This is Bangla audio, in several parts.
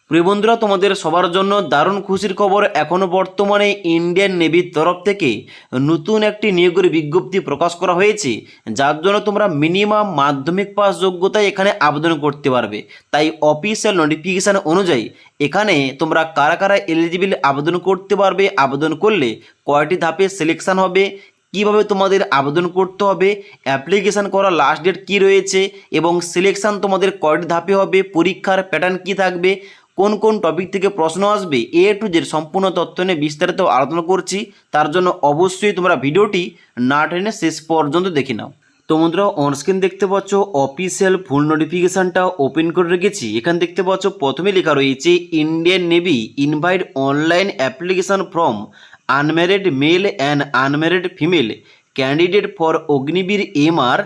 প্রিয় বন্ধুরা, তোমাদের সবার জন্য দারুণ খুশির খবর। এখনও বর্তমানে ইন্ডিয়ান নেভির তরফ থেকে নতুন একটি নিয়োগের বিজ্ঞপ্তি প্রকাশ করা হয়েছে, যার জন্য তোমরা মিনিমাম মাধ্যমিক পাস যোগ্যতায় এখানে আবেদন করতে পারবে। তাই অফিসিয়াল নোটিফিকেশান অনুযায়ী এখানে তোমরা কারা কারা এলিজিবল আবেদন করতে পারবে, আবেদন করলে কয়টি ধাপে সিলেকশান হবে, কিভাবে তোমাদের আবেদন করতে হবে, অ্যাপ্লিকেশান করার লাস্ট ডেট কী রয়েছে এবং সিলেকশান তোমাদের কয়টি ধাপে হবে, পরীক্ষার প্যাটার্ন কী থাকবে, কোন কোন টপিক থেকে প্রশ্ন আসবে, এ টু জেড সম্পূর্ণ তথ্য নিয়ে বিস্তারিত আলোচনা করছি। তার জন্য অবশ্যই তোমরা ভিডিওটি না টেনে শেষ পর্যন্ত দেখে নাও। তো বন্ধুরা, অনস্ক্রিন দেখতে পাচ্ছ অফিসিয়াল ফুল নোটিফিকেশানটা ওপেন করে রেখেছি। এখানে দেখতে পাচ্ছ প্রথমে লেখা রয়েছে Indian navy invite online application from unmarried male and unmarried female candidate for Agniveer MR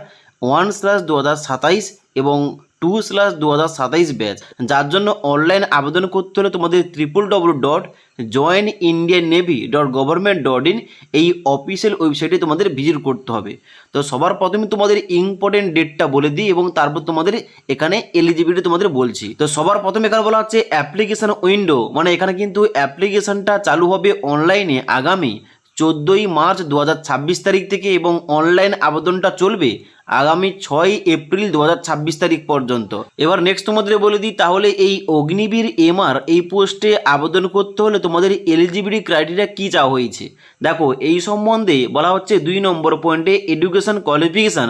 1/2027 এবং 2/2027 ব্যাচ, যার জন্য অনলাইন আবেদন করতে হলে তোমাদের www.joinindiannavy.government.in এই অফিসিয়াল ওয়েবসাইটে তোমাদের ভিজিট করতে হবে। তো সবার প্রথমে তোমাদের ইম্পর্টেন্ট ডেটটা বলে দিই এবং তারপর তোমাদের এখানে এলিজিবিলিটি তোমাদের বলছি। তো সবার প্রথমে এখানে বলা হচ্ছে অ্যাপ্লিকেশান উইন্ডো, মানে এখানে কিন্তু অ্যাপ্লিকেশানটা চালু হবে অনলাইনে আগামী 14ই মার্চ 2026 তারিখ থেকে এবং অনলাইন আবেদনটা চলবে আগামী 6ই এপ্রিল 2026 তারিখ পর্যন্ত। এবার নেক্সট তোমাদের বলে দিই, তাহলে এই অগ্নিবীর MR এই পোস্টে আবেদন করতে হলে তোমাদের এলিজিবিলিটি ক্রাইটেরিয়া কী চাওয়া হয়েছে। দেখো, এই সম্বন্ধে বলা হচ্ছে 2 নম্বর পয়েন্টে এডুকেশন কোয়ালিফিকেশান,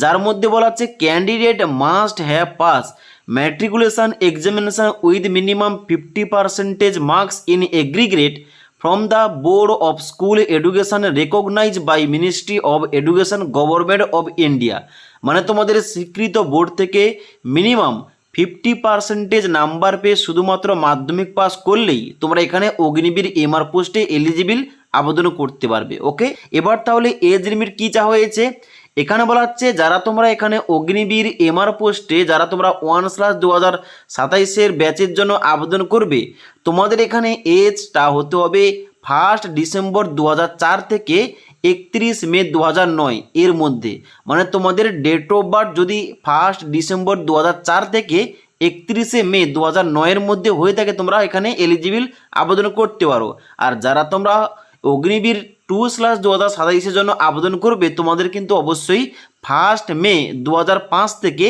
যার মধ্যে বলা হচ্ছে candidate must have pass matriculation examination with minimum 50% marks in aggregate from the Board of School Education recognized by Ministry of Education Government of India, মানে তোমাদের স্বীকৃত বোর্ড থেকে মিনিমাম 50% নাম্বার পেয়ে শুধুমাত্র মাধ্যমিক পাস করলেই তোমরা এখানে অগ্নিবীর MR পোস্টে এলিজিবল আবেদন করতে পারবে। ওকে, এবার তাহলে এজ লিমিট কী চাওয়া হয়েছে। এখানে বলা হচ্ছে যারা তোমরা এখানে অগ্নিবীর MR পোস্টে যারা তোমরা 1/2027 ব্যাচের জন্য আবেদন করবে, তোমাদের এখানে এজটা হতে হবে 1 ডিসেম্বর 2004 থেকে 31 মে 2009 এর মধ্যে। মানে তোমাদের ডেট অফ বার্থ যদি 1 ডিসেম্বর 2004 থেকে 31 মে 2009 এর মধ্যে হয়ে থাকে, তোমরা এখানে এলিজিবল আবেদন করতে পারো। আর যারা তোমরা অগ্নিবীর 2/2027 জন্য আবেদন করবে, তোমাদের কিন্তু অবশ্যই 1 মে 2005 থেকে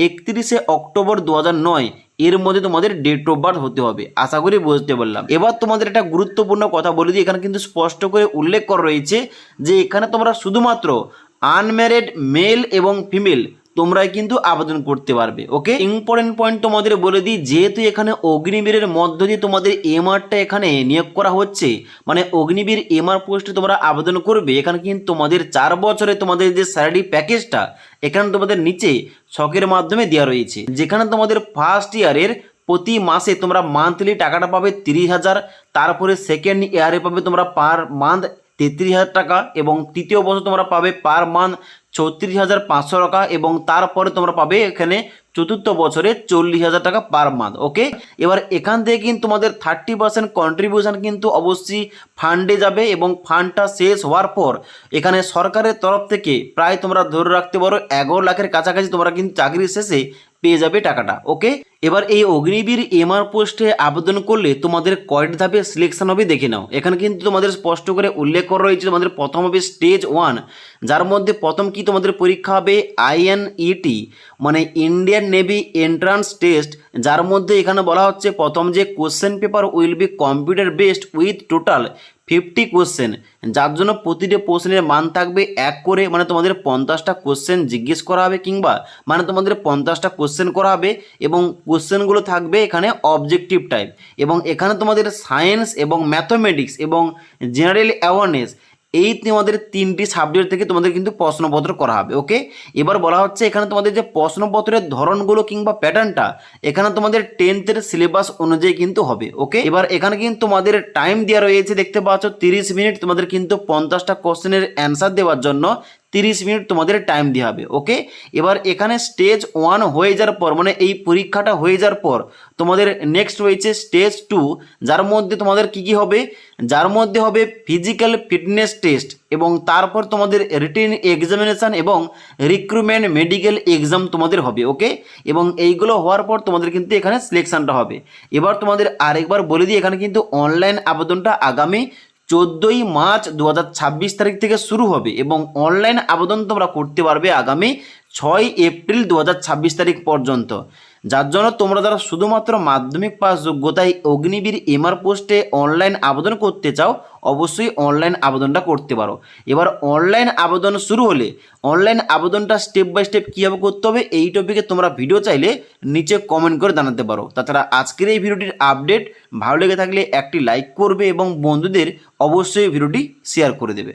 31 অক্টোবর 2009 এর মধ্যে তোমাদের ডেট অফ বার্থ হতে হবে। আশা করি বুঝতে পারলাম। এবার তোমাদের একটা গুরুত্বপূর্ণ কথা বলে দিই, এখানে কিন্তু স্পষ্ট করে উল্লেখ করা রয়েছে যে এখানে তোমরা শুধুমাত্র আনম্যারিড মেল এবং ফিমেল তোমরাই কিন্তু আবেদন করতে পারবে। ওকে, ইম্পর্টেন্ট পয়েন্ট তোমাদের বলে দিই, যেহেতু এখানে অগ্নিবীরের মধ্য দিয়ে তোমাদের MRটা এখানে নিয়োগ করা হচ্ছে, মানে অগ্নিবীর MR পোস্টে তোমরা আবেদন করবে, এখানে কিন্তু তোমাদের 4 বছরে তোমাদের যে স্যালারি প্যাকেজটা এখানে তোমাদের নিচে ছকের মাধ্যমে দেওয়া রয়েছে, যেখানে তোমাদের ফার্স্ট ইয়ারের প্রতি মাসে তোমরা মান্থলি টাকাটা পাবে 30,000, তারপরে সেকেন্ড ইয়ারে পাবে তোমরা পার মান্থ 33,000 টাকা এবং তৃতীয় বছর তোমরা পাবে পার মান্থ 36,500 টাকা এবং তারপরে তোমরা পাবে এখানে চতুর্থ বছরে 40,000 টাকা পার মান্থ। ওকে, এবার এখান থেকে কিন্তু তোমাদের 30% কন্ট্রিবিউশন কিন্তু অবশ্যই ফান্ডে যাবে এবং ফান্ডটা শেষ হওয়ার পর এখানে সরকারের তরফ থেকে প্রায় তোমরা ধরে রাখতে পারো 11 লাখের কাছাকাছি তোমরা কিন্তু চাকরি শেষে পেয়ে যাবে টাকাটা। ওকে, এবার এই অগ্নিবীর MR পোস্টে আবেদন করলে তোমাদের কয়টি ধাপে সিলেকশন হবে দেখে নাও। এখানে কিন্তু তোমাদের স্পষ্ট করে উল্লেখ করা রয়েছে, তোমাদের প্রথম হবে স্টেজ 1, যার মধ্যে প্রথম কি তোমাদের পরীক্ষা হবে INET, মানে ইন্ডিয়ান নেভি এন্ট্রান্স টেস্ট, যার মধ্যে এখানে বলা হচ্ছে প্রথম যে question paper will be computer based with total 50 question, যার জন্য প্রতিটি প্রশ্নের মান থাকবে 1 করে, মানে তোমাদের 50টা কোশ্চেন জিজ্ঞেস করা হবে কিংবা মানে তোমাদের 50টা কোশ্চেন করা হবে এবং কোশ্চেনগুলো থাকবে এখানে অবজেক্টিভ টাইপ এবং এখানে তোমাদের সায়েন্স এবং ম্যাথমেটিক্স এবং জেনারেল অ্যাওয়ারনেস এই তোমাদের 3টি সাবজেক্ট থেকে তোমাদের কিন্তু প্রশ্নপত্র করা হবে। ওকে, এবার বলা হচ্ছে এখানে তোমাদের যে প্রশ্নপত্রের ধরনগুলো কিংবা প্যাটার্নটা এখানে তোমাদের 10th সিলেবাস অনুযায়ী কিন্তু হবে। ওকে, এবার এখানে কিন্তু তোমাদের টাইম দেওয়া রয়েছে, দেখতে পাচ্ছ 30 মিনিট তোমাদের কিন্তু 50টা কোশ্চেনের অ্যান্সার দেওয়ার জন্য 30 মিনিট তোমাদের টাইম দেওয়া হবে। ওকে, এবার এখানে স্টেজ 1 হয়ে যাওয়ার পর মানে এই পরীক্ষাটা হয়ে যাওয়ার পর তোমাদের নেক্সট রয়েছে স্টেজ 2, যার মধ্যে তোমাদের কি হবে, যার মধ্যে হবে ফিজিক্যাল ফিটনেস টেস্ট এবং তারপর তোমাদের রিটেন এক্সামিনেশান এবং রিক্রুটমেন্ট মেডিকেল এক্সাম তোমাদের হবে। ওকে, এবং এইগুলো হওয়ার পর তোমাদের কিন্তু এখানে সিলেকশানটা হবে। এবার তোমাদের আরেকবার বলে দিই, এখানে কিন্তু অনলাইন আবেদনটা আগামী 14ই মার্চ 2026 তারিখ থেকে শুরু হবে এবং অনলাইন আবেদন তোমরা করতে পারবে আগামী 6 এপ্রিল 2026 তারিখ পর্যন্ত। যার জন্য তোমরা যারা শুধুমাত্র মাধ্যমিক পাস যোগ্যতায় অগ্নিবীর এমআর পোস্টে অনলাইন আবেদন করতে চাও, অবশ্যই অনলাইন আবেদনটা করতে পারো। এবার অনলাইন আবেদন শুরু হলে অনলাইন আবেদনটা স্টেপ বাই স্টেপ কীভাবে করতে হবে এই টপিকে তোমরা ভিডিও চাইলে নিচে কমেন্ট করে জানাতে পারো। তাছাড়া আজকের এই ভিডিওটির আপডেট ভালো লেগে থাকলে একটি লাইক করবে এবং বন্ধুদের অবশ্যই ভিডিওটি শেয়ার করে দেবে।